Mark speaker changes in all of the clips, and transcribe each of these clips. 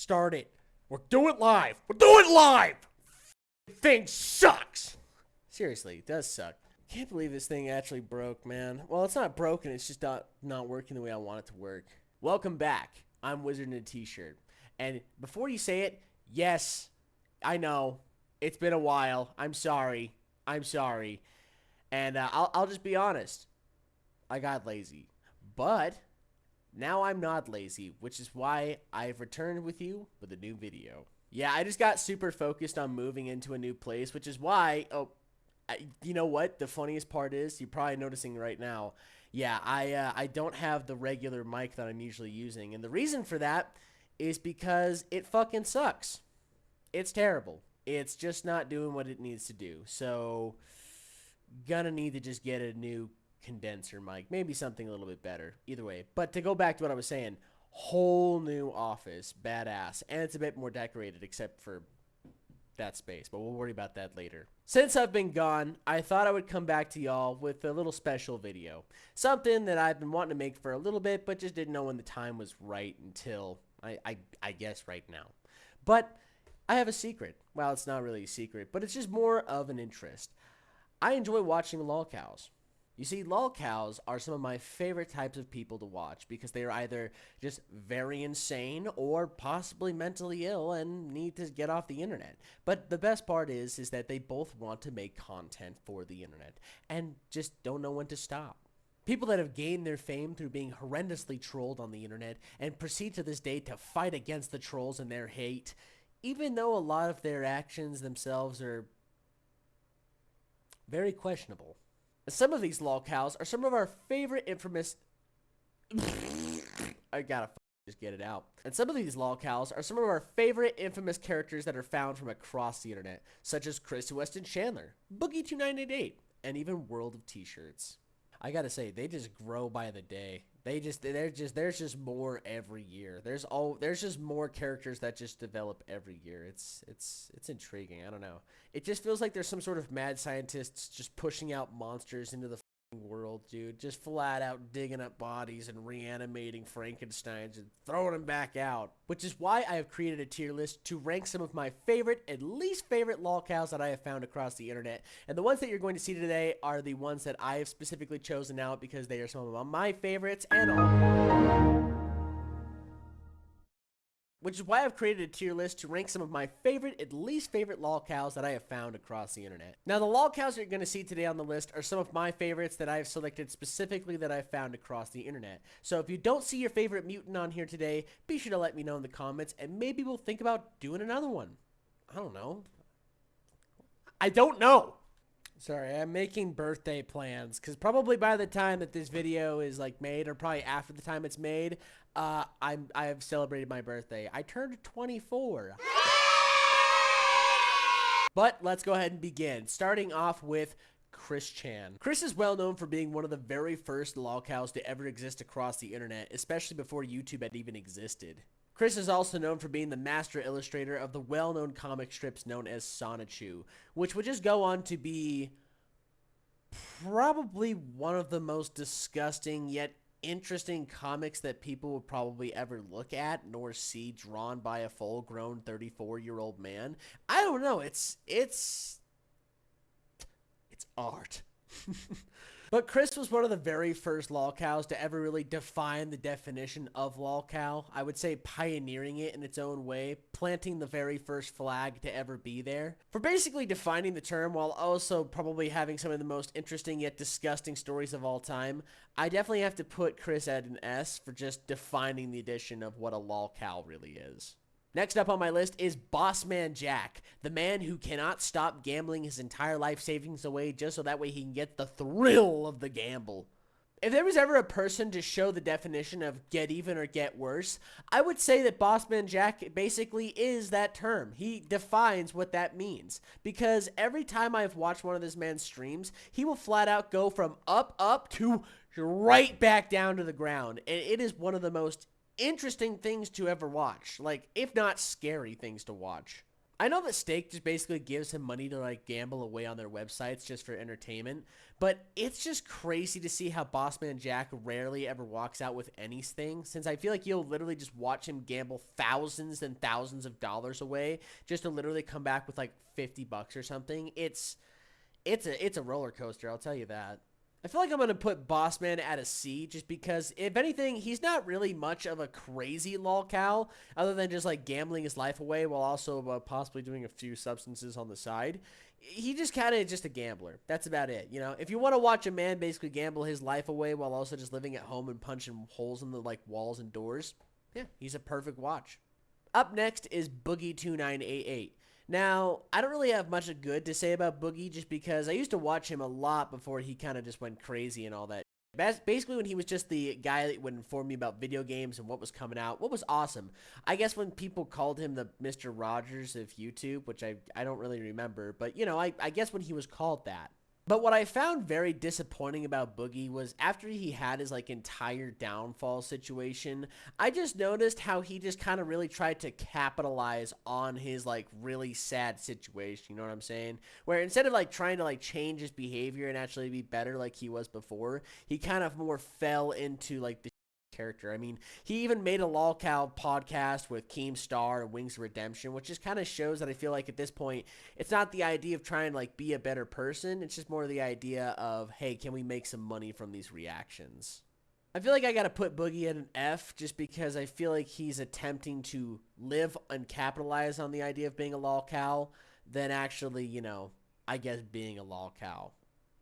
Speaker 1: Start it. We'll do it live. We'll do it live. Thing sucks. Seriously, it does suck. Can't believe this thing actually broke, man. Well, it's not broken. It's just not working the way I want it to work. Welcome back. I'm Wizard in a T-shirt. And before you say it, yes, I know. It's been a while. I'm sorry. I'm sorry. And I'll just be honest. I got lazy. But now I'm not lazy, which is why I've returned with you with a new video. Yeah, I just got super focused on moving into a new place, which is why, you know what? The funniest part is, you're probably noticing right now, yeah, I don't have the regular mic that I'm usually using. And the reason for that is because it fucking sucks. It's terrible. It's just not doing what it needs to do. So, gonna need to just get a new condenser mic. Maybe something a little bit better. Either way. But to go back to what I was saying, whole new office. Badass. And it's a bit more decorated except for that space. But we'll worry about that later. Since I've been gone, I thought I would come back to y'all with a little special video. Something that I've been wanting to make for a little bit, but just didn't know when the time was right until, I guess, right now. But I have a secret. Well, it's not really a secret, but it's just more of an interest. I enjoy watching LOLCOWS. You see, LOLCOWS are some of my favorite types of people to watch because they are either just very insane or possibly mentally ill and need to get off the internet. But the best part is that they both want to make content for the internet and just don't know when to stop. People that have gained their fame through being horrendously trolled on the internet and proceed to this day to fight against the trolls and their hate, even though a lot of their actions themselves are very questionable. Some of these LOLCOWS are some of our favorite infamous... I gotta just get it out. And some of these LOLCOWS are some of our favorite infamous characters that are found from across the internet, such as Chris Weston Chandler, Boogie2988, and even World of T-shirts. I gotta say, they just grow by the day. There's just more every year. There's just more characters that just develop every year. It's intriguing. I don't know. It just feels like there's some sort of mad scientists just pushing out monsters into the world, dude. Just flat out digging up bodies and reanimating Frankensteins and throwing them back out. Which is why I have created a tier list to rank some of my favorite and least favorite LOLCOWS that I have found across the internet. And the ones that you're going to see today are the ones that I have specifically chosen out because they are some of my favorites and all. Which is why I've created a tier list to rank some of my favorite and least favorite LOLCOWS that I have found across the internet. Now, the LOLCOWS that you're going to see today on the list are some of my favorites that I have selected specifically that I've found across the internet. So if you don't see your favorite mutant on here today, be sure to let me know in the comments, and maybe we'll think about doing another one. I don't know. I don't know. Sorry, I'm making birthday plans, because probably by the time that this video is, like, made, or probably after the time it's made, I have celebrated my birthday. I turned 24. But let's go ahead and begin, starting off with Chris Chan. Chris is well known for being one of the very first LOLCOWS to ever exist across the internet, especially before YouTube had even existed. Chris is also known for being the master illustrator of the well-known comic strips known as Sonichu, which would just go on to be probably one of the most disgusting yet interesting comics that people would probably ever look at nor see drawn by a full-grown 34-year-old man. I don't know. It's art. But Chris was one of the very first LOLCOWS to ever really define the definition of LOLCOW. I would say pioneering it in its own way, planting the very first flag to ever be there. For basically defining the term while also probably having some of the most interesting yet disgusting stories of all time, I definitely have to put Chris at an S for just defining the addition of what a LOLCOW really is. Next up on my list is Bossman Jack, the man who cannot stop gambling his entire life savings away just so that way he can get the thrill of the gamble. If there was ever a person to show the definition of get even or get worse, I would say that Bossman Jack basically is that term. He defines what that means. Because every time I've watched one of this man's streams, he will flat out go from up to right back down to the ground. And it is one of the most interesting things to ever watch, like, if not scary things to watch. I know that Stake just basically gives him money to like gamble away on their websites just for entertainment, but it's just crazy to see how Bossman Jack rarely ever walks out with anything, since I feel like you'll literally just watch him gamble thousands and thousands of dollars away just to literally come back with like 50 bucks or something. It's a roller coaster, I'll tell you that. I feel like I'm going to put Bossman at a C just because, if anything, he's not really much of a crazy lolcow other than just, like, gambling his life away while also possibly doing a few substances on the side. He just kind of just a gambler. That's about it, you know? If you want to watch a man basically gamble his life away while also just living at home and punching holes in the, like, walls and doors, yeah, he's a perfect watch. Up next is Boogie2988. Now, I don't really have much good to say about Boogie just because I used to watch him a lot before he kind of just went crazy and all that. Basically, when he was just the guy that would inform me about video games and what was coming out, what was awesome. I guess when people called him the Mr. Rogers of YouTube, which I don't really remember, but, you know, I guess when he was called that. But what I found very disappointing about Boogie was after he had his, like, entire downfall situation, I just noticed how he just kind of really tried to capitalize on his, like, really sad situation, you know what I'm saying? Where instead of, like, trying to, like, change his behavior and actually be better like he was before, he kind of more fell into, like, the character. I mean, he even made a LOLCOW podcast with Keemstar and Wings of Redemption, which just kind of shows that I feel like at this point, it's not the idea of trying to like be a better person. It's just more the idea of, hey, can we make some money from these reactions? I feel like I got to put Boogie at an F just because I feel like he's attempting to live and capitalize on the idea of being a LOLCOW than actually, you know, I guess being a LOLCOW.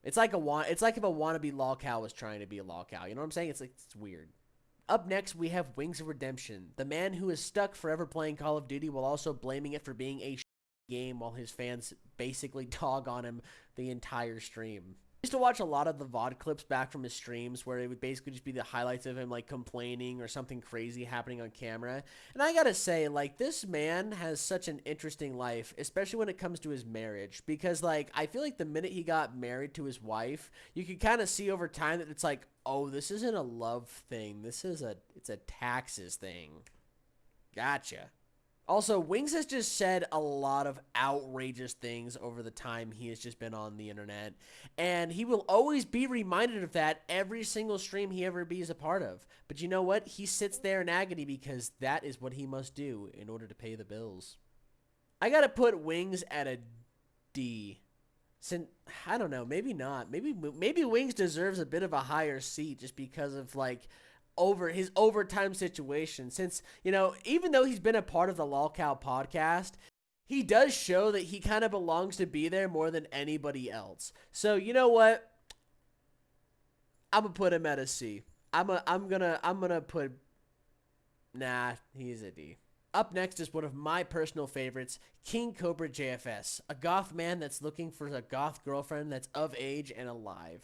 Speaker 1: It's like if a wannabe LOLCOW was trying to be a LOLCOW. You know what I'm saying? It's like, it's weird. Up next, we have Wings of Redemption, the man who is stuck forever playing Call of Duty while also blaming it for being a game while his fans basically dog on him the entire stream. I used to watch a lot of the VOD clips back from his streams where it would basically just be the highlights of him like complaining or something crazy happening on camera. And I gotta say, like, this man has such an interesting life, especially when it comes to his marriage. Because, like, I feel like the minute he got married to his wife, you could kind of see over time that it's like, oh, this isn't a love thing. It's a taxes thing. Gotcha. Also, Wings has just said a lot of outrageous things over the time he has just been on the internet, and he will always be reminded of that every single stream he ever be a part of. But you know what? He sits there in agony because that is what he must do in order to pay the bills. I gotta put Wings at a D. Since, I don't know, maybe not. Maybe Wings deserves a bit of a higher seat just because of, like, over his overtime situation, since, you know, even though he's been a part of the LOLCOW podcast, he does show that he kind of belongs to be there more than anybody else. So, you know what? I'm gonna put him at a C. I'm gonna put, nah, he's a D. Up next is one of my personal favorites, King Cobra JFS, a goth man that's looking for a goth girlfriend that's of age and alive.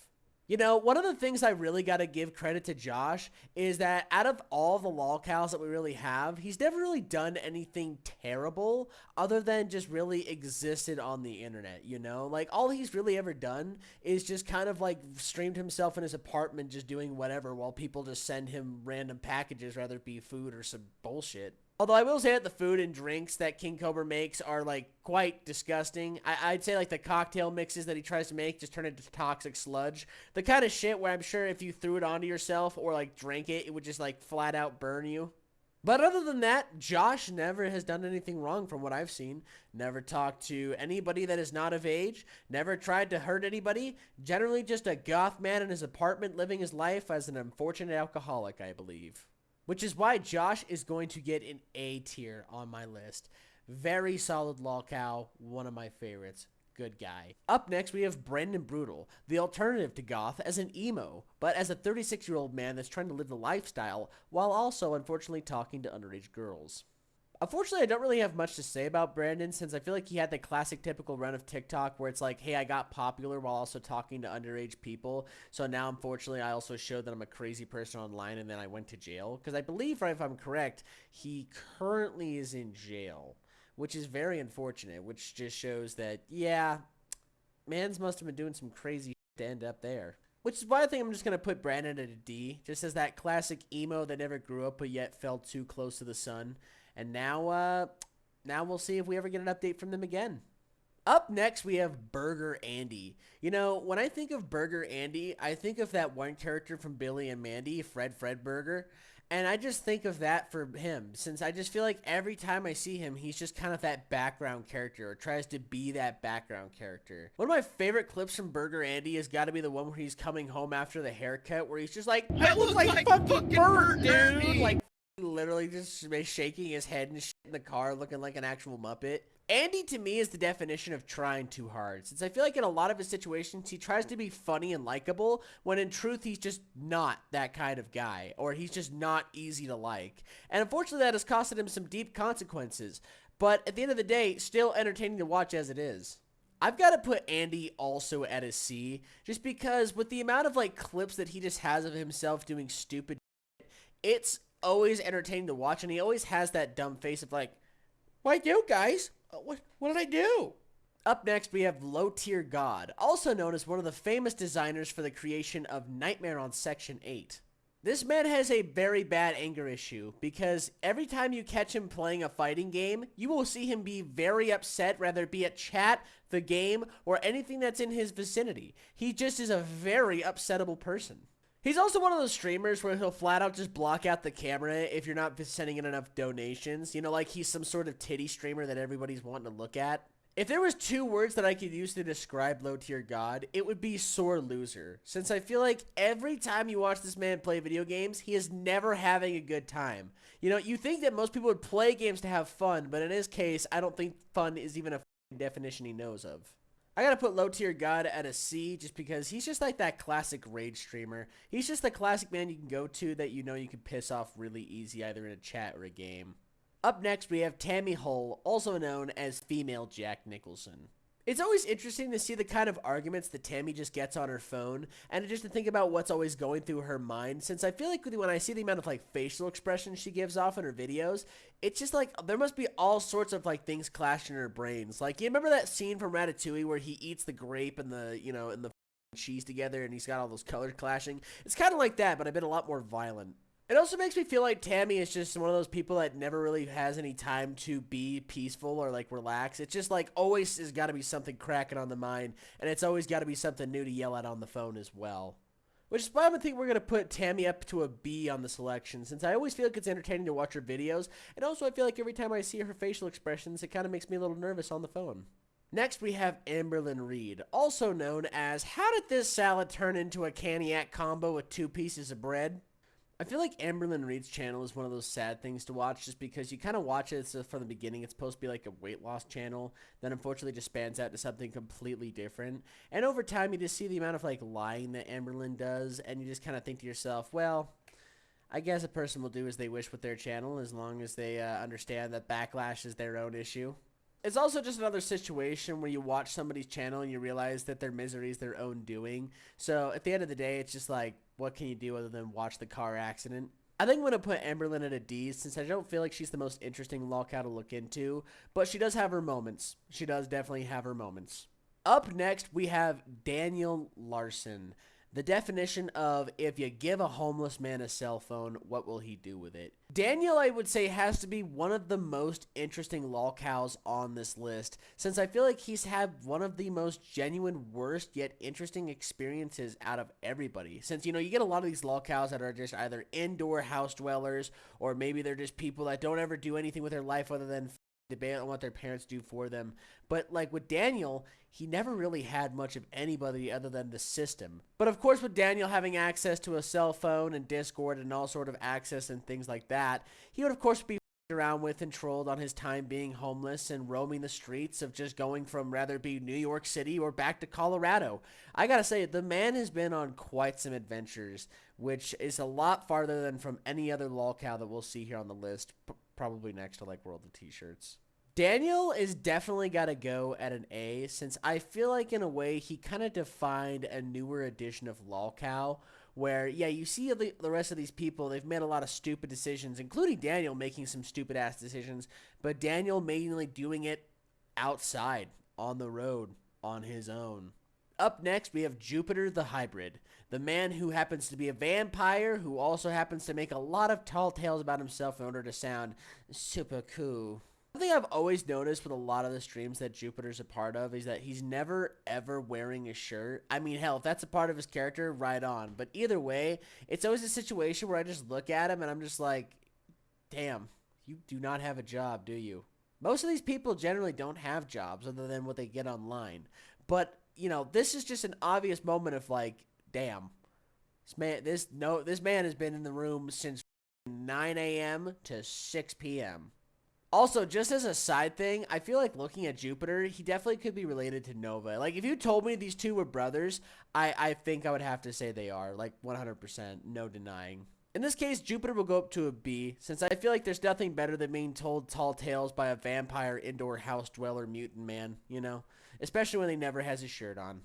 Speaker 1: You know, one of the things I really got to give credit to Josh is that out of all the LOLCOWs that we really have, he's never really done anything terrible other than just really existed on the internet, you know? Like, all he's really ever done is just kind of, like, streamed himself in his apartment just doing whatever while people just send him random packages, rather it be food or some bullshit. Although I will say that the food and drinks that King Cobra makes are, like, quite disgusting. I'd say, like, the cocktail mixes that he tries to make just turn into toxic sludge. The kind of shit where I'm sure if you threw it onto yourself or, like, drank it, it would just, like, flat out burn you. But other than that, Josh never has done anything wrong from what I've seen. Never talked to anybody that is not of age. Never tried to hurt anybody. Generally just a goth man in his apartment living his life as an unfortunate alcoholic, I believe. Which is why Josh is going to get an A tier on my list. Very solid LOLCOW, one of my favorites. Good guy. Up next, we have Brandon Brutal, the alternative to goth as an emo, but as a 36-year-old man that's trying to live the lifestyle while also, unfortunately, talking to underage girls. Unfortunately, I don't really have much to say about Brandon since I feel like he had the classic typical run of TikTok where it's like, hey, I got popular while also talking to underage people. So now, unfortunately, I also showed that I'm a crazy person online and then I went to jail. Because I believe, if I'm correct, he currently is in jail, which is very unfortunate, which just shows that, yeah, mans must have been doing some crazy shit to end up there. Which is why I think I'm just going to put Brandon at a D, just as that classic emo that never grew up but yet fell too close to the sun. And now, now we'll see if we ever get an update from them again. Up next, we have Burger Andy. You know, when I think of Burger Andy, I think of that one character from Billy and Mandy, Fred Burger. And I just think of that for him, since I just feel like every time I see him, he's just kind of that background character, or tries to be that background character. One of my favorite clips from Burger Andy has got to be the one where he's coming home after the haircut, where he's just like, I look like fucking Bert, dude! Like, literally just shaking his head and shit in the car, looking like an actual Muppet. Andy, to me, is the definition of trying too hard, since I feel like in a lot of his situations, he tries to be funny and likable, when in truth, he's just not that kind of guy, or he's just not easy to like. And unfortunately, that has costed him some deep consequences, but at the end of the day, still entertaining to watch as it is. I've got to put Andy also at a C, just because with the amount of, like, clips that he just has of himself doing stupid shit, it's always entertaining to watch, and he always has that dumb face of, like, why you guys? What did I do? Up next, we have Low Tier God, also known as one of the famous designers for the creation of Nightmare on Section 8. This man has a very bad anger issue, because every time you catch him playing a fighting game, you will see him be very upset, whether it be at chat, the game, or anything that's in his vicinity. He just is a very upsettable person. He's also one of those streamers where he'll flat out just block out the camera if you're not sending in enough donations. You know, like he's some sort of titty streamer that everybody's wanting to look at. If there was 2 words that I could use to describe Low Tier God, it would be sore loser. Since I feel like every time you watch this man play video games, he is never having a good time. You know, you think that most people would play games to have fun, but in his case, I don't think fun is even a definition he knows of. I gotta put Low Tier God at a C just because he's just like that classic rage streamer. He's just the classic man you can go to that you know you can piss off really easy either in a chat or a game. Up next, we have Tammy Hull, also known as Female Jack Nicholson. It's always interesting to see the kind of arguments that Tammy just gets on her phone, and just to think about what's always going through her mind, since I feel like when I see the amount of like facial expressions she gives off in her videos, it's just like there must be all sorts of like things clashing in her brains. Like, you remember that scene from Ratatouille where he eats the grape and the, you know, and the cheese together and he's got all those colors clashing? It's kind of like that, but a bit a lot more violent. It also makes me feel like Tammy is just one of those people that never really has any time to be peaceful or, like, relax. It's just, like, always has got to be something cracking on the mind, and it's always got to be something new to yell at on the phone as well. Which is why I think we're going to put Tammy up to a B on the selection, since I always feel like it's entertaining to watch her videos, and also I feel like every time I see her facial expressions, it kind of makes me a little nervous on the phone. Next, we have Amberlynn Reid, also known as How Did This Salad Turn Into a Caniac Combo with 2 Pieces of Bread? I feel like Amberlynn Reid's channel is one of those sad things to watch just because you kind of watch it so from the beginning. It's supposed to be like a weight loss channel, then unfortunately just spans out to something completely different. And over time, you just see the amount of like lying that Amberlynn does, and you just kind of think to yourself, well, I guess a person will do as they wish with their channel as long as they understand that backlash is their own issue. It's also just another situation where you watch somebody's channel and you realize that their misery is their own doing. So at the end of the day, it's just like, what can you do other than watch the car accident? I think I'm going to put Amberlynn at a D since I don't feel like she's the most interesting lolcow to look into, but she does have her moments. She does definitely have her moments. Up next, we have Daniel Larson. The definition of if you give a homeless man a cell phone, what will he do with it? Daniel, I would say, has to be one of the most interesting lolcows on this list, since I feel like he's had one of the most genuine, worst, yet interesting experiences out of everybody. Since, you know, you get a lot of these lolcows that are just either indoor house dwellers, or maybe they're just people that don't ever do anything with their life other than debate on what their parents do for them. But like with Daniel, he never really had much of anybody other than the system. But of course, with Daniel having access to a cell phone and Discord and all sort of access and things like that, he would of course be around with and trolled on his time being homeless and roaming the streets of just going from rather it be New York City or back to Colorado. I gotta say, the man has been on quite some adventures, which is a lot farther than from any other lolcow that we'll see here on the list, probably next to like World of T-Shirts. Daniel is definitely got to go at an A, since I feel like in a way he kind of defined a newer edition of lolcow where, yeah, you see the rest of these people, they've made a lot of stupid decisions, including Daniel making some stupid-ass decisions, but Daniel mainly doing it outside, on the road, on his own. Up next, we have Jupiter the Hybrid, the man who happens to be a vampire who also happens to make a lot of tall tales about himself in order to sound super cool. One thing I've always noticed with a lot of the streams that Jupiter's a part of is that he's never ever wearing a shirt. I mean, hell, if that's a part of his character, right on. But either way, it's always a situation where I just look at him and I'm just like, damn, you do not have a job, do you? Most of these people generally don't have jobs other than what they get online. But, you know, this is just an obvious moment of like, damn, this man has been in the room since 9 a.m. to 6 p.m. Also, just as a side thing, I feel like looking at Jupiter, he definitely could be related to Nova. Like, if you told me these two were brothers, I think I would have to say they are. Like, 100%, no denying. In this case, Jupiter will go up to a B, since I feel like there's nothing better than being told tall tales by a vampire indoor house dweller mutant man, you know? Especially when he never has his shirt on.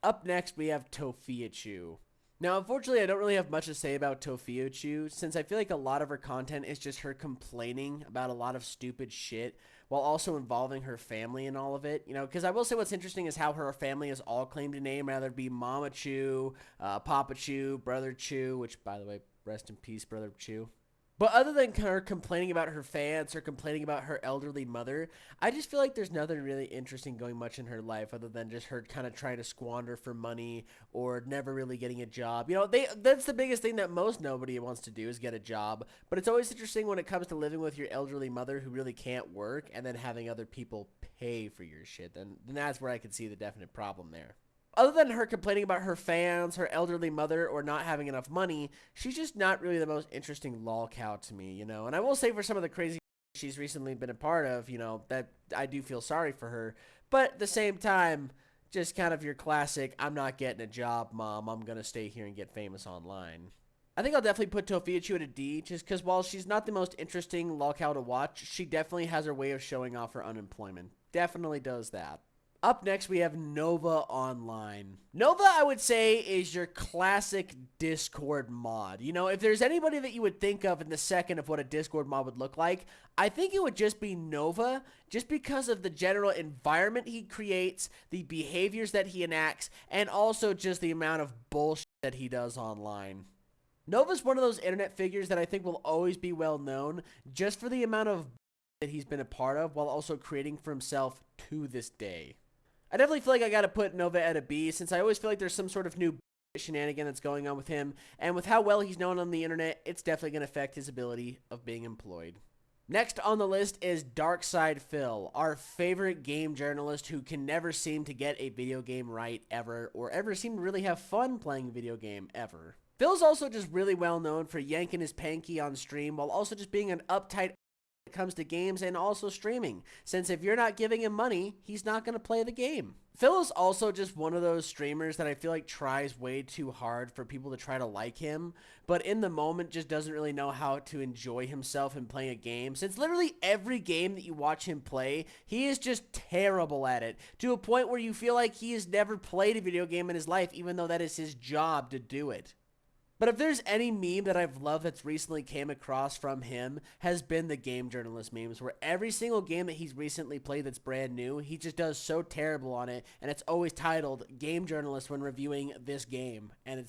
Speaker 1: Up next, we have Tofia Chu. Now, unfortunately, I don't really have much to say about Tofia Chu, since I feel like a lot of her content is just her complaining about a lot of stupid shit, while also involving her family in all of it. You know, because I will say what's interesting is how her family is all claimed to name, rather it be Mama Chu, Papa Chu, Brother Chu, which, by the way, rest in peace, Brother Chu. But other than her complaining about her fans or complaining about her elderly mother, I just feel like there's nothing really interesting going much in her life other than just her kind of trying to squander for money or never really getting a job. You know, that's the biggest thing that most nobody wants to do is get a job. But it's always interesting when it comes to living with your elderly mother who really can't work and then having other people pay for your shit. Then that's where I can see the definite problem there. Other than her complaining about her fans, her elderly mother, or not having enough money, she's just not really the most interesting LOLCOW to me, you know? And I will say for some of the crazy she's recently been a part of, you know, that I do feel sorry for her. But at the same time, just kind of your classic, I'm not getting a job, mom. I'm going to stay here and get famous online. I think I'll definitely put Tofia Chu at a D, just because while she's not the most interesting LOLCOW to watch, she definitely has her way of showing off her unemployment. Definitely does that. Up next, we have Nova Online. Nova, I would say, is your classic Discord mod. You know, if there's anybody that you would think of in the second of what a Discord mod would look like, I think it would just be Nova, just because of the general environment he creates, the behaviors that he enacts, and also just the amount of bullshit that he does online. Nova's one of those internet figures that I think will always be well known, just for the amount of that he's been a part of, while also creating for himself to this day. I definitely feel like I gotta put Nova at a B, since I always feel like there's some sort of new shenanigan that's going on with him, and with how well he's known on the internet, it's definitely gonna affect his ability of being employed. Next on the list is Darkside Phil, our favorite game journalist who can never seem to get a video game right ever, or ever seem to really have fun playing a video game ever. Phil's also just really well known for yanking his panky on stream, while also just being an uptight it comes to games and also streaming, since if you're not giving him money, he's not going to play the game. Phil is also just one of those streamers that I feel like tries way too hard for people to try to like him, but in the moment just doesn't really know how to enjoy himself in playing a game, since literally every game that you watch him play, he is just terrible at it, to a point where you feel like he has never played a video game in his life, even though that is his job to do it. But if there's any meme that I've loved that's recently came across from him, has been the game journalist memes, where every single game that he's recently played that's brand new, he just does so terrible on it, and it's always titled Game Journalist when reviewing this game, and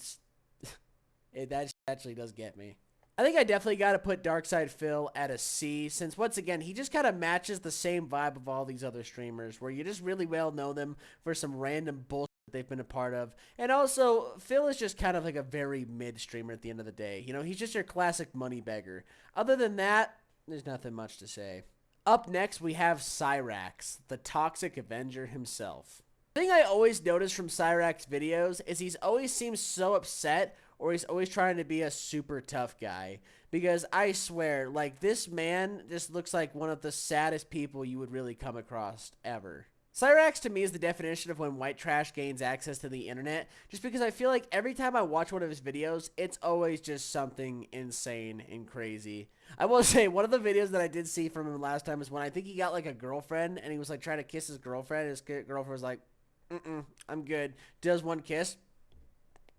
Speaker 1: that actually does get me. I think I definitely got to put Darkside Phil at a C, since once again, he just kind of matches the same vibe of all these other streamers, where you just really well know them for some random bullshit they've been a part of. And also, Phil is just kind of like a very mid streamer at the end of the day. You know, he's just your classic money beggar. Other than that, there's nothing much to say. Up next, we have Cyrax, the Toxic Avenger himself. The thing I always notice from Cyrax videos is he's always seems so upset, or he's always trying to be a super tough guy. Because I swear, like, this man just looks like one of the saddest people you would really come across ever. Cyrax to me is the definition of when white trash gains access to the internet, just because I feel like every time I watch one of his videos, it's always just something insane and crazy. I will say, one of the videos that I did see from him last time is when I think he got like a girlfriend, and he was like trying to kiss his girlfriend, and his girlfriend was like, I'm good. Does one kiss.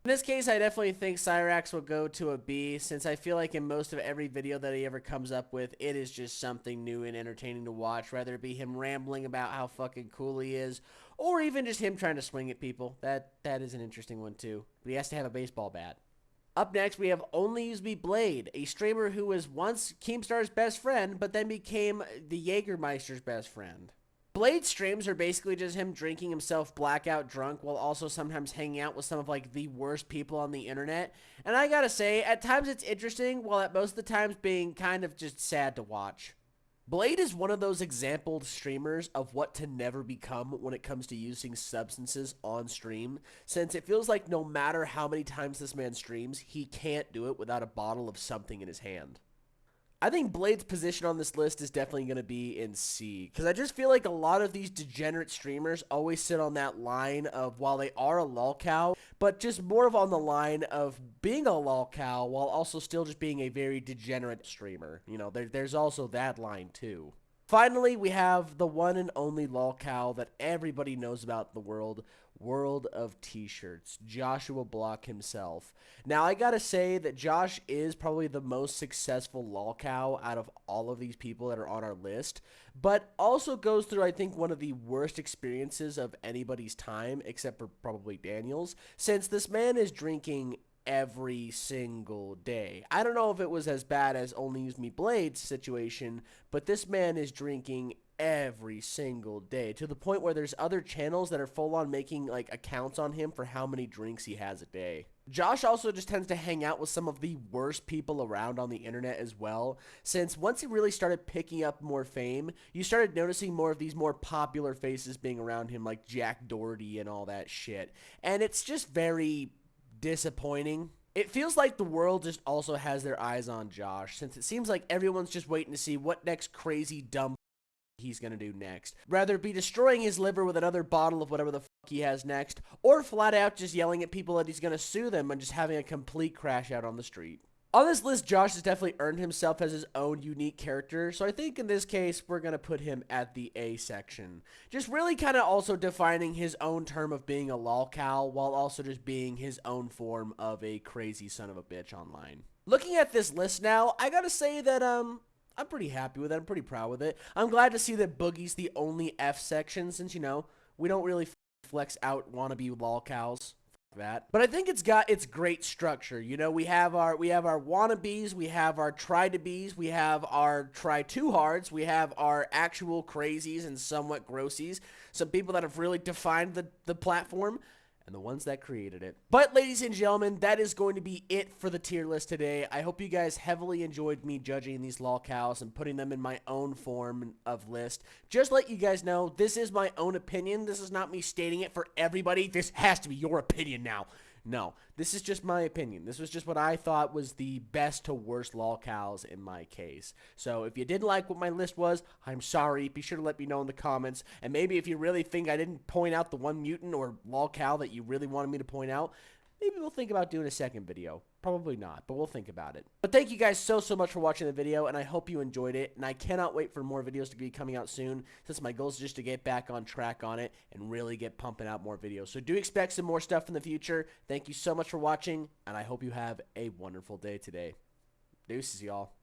Speaker 1: In this case, I definitely think Cyrax will go to a B, since I feel like in most of every video that he ever comes up with, it is just something new and entertaining to watch, whether it be him rambling about how fucking cool he is, or even just him trying to swing at people. That is an interesting one too. But he has to have a baseball bat. Up next, we have Only Use Me Blade, a streamer who was once Keemstar's best friend, but then became the Jägermeister's best friend. Blade streams are basically just him drinking himself blackout drunk while also sometimes hanging out with some of like the worst people on the internet. And I gotta say, at times it's interesting, while at most of the times being kind of just sad to watch. Blade is one of those exampled streamers of what to never become when it comes to using substances on stream, since it feels like no matter how many times this man streams, he can't do it without a bottle of something in his hand. I think Blade's position on this list is definitely going to be in C, because I just feel like a lot of these degenerate streamers always sit on that line of, while they are a lolcow, but just more of on the line of being a lolcow while also still just being a very degenerate streamer. You know, there's also that line too. Finally, we have the one and only lolcow that everybody knows about in the world of t-shirts, Joshua Block himself. Now, I gotta say that Josh is probably the most successful lolcow out of all of these people that are on our list, but also goes through, I think, one of the worst experiences of anybody's time, except for probably Daniel's, since this man is drinking every single day. I don't know if it was as bad as Only Use Me Blade's situation, but this man is drinking every single day to the point where there's other channels that are full on making like accounts on him for how many drinks he has a day. Josh also just tends to hang out with some of the worst people around on the internet as well, since once he really started picking up more fame, you started noticing more of these more popular faces being around him, like Jack Doherty and all that shit, and it's just very disappointing. It feels like the world just also has their eyes on Josh, since it seems like everyone's just waiting to see what next crazy dumb he's gonna do next. Rather be destroying his liver with another bottle of whatever the fuck he has next, or flat out just yelling at people that he's gonna sue them and just having a complete crash out on the street. On this list, Josh has definitely earned himself as his own unique character, so I think in this case, we're going to put him at the A section. Just really kind of also defining his own term of being a lolcow, while also just being his own form of a crazy son of a bitch online. Looking at this list now, I gotta say that, I'm pretty happy with it. I'm pretty proud with it. I'm glad to see that Boogie's the only F section, since, you know, we don't really flex out wannabe lolcows. That, but I think it's got its great structure. You know, we have our wannabes, we have our try to bees, we have our try too hards, we have our actual crazies and somewhat grossies, some people that have really defined the platform, and the ones that created it. But ladies and gentlemen, that is going to be it for the tier list today. I hope you guys heavily enjoyed me judging these lolcows and putting them in my own form of list. Just let you guys know, this is my own opinion. This is not me stating it for everybody. This has to be your opinion now. No, this is just my opinion. This was just what I thought was the best to worst lolcows in my case. So if you didn't like what my list was, I'm sorry. Be sure to let me know in the comments. And maybe if you really think I didn't point out the one mutant or lolcow that you really wanted me to point out, maybe we'll think about doing a second video. Probably not, but we'll think about it. But thank you guys so much for watching the video, and I hope you enjoyed it. And I cannot wait for more videos to be coming out soon, since my goal is just to get back on track on it and really get pumping out more videos. So do expect some more stuff in the future. Thank you so much for watching, and I hope you have a wonderful day today. Deuces, y'all.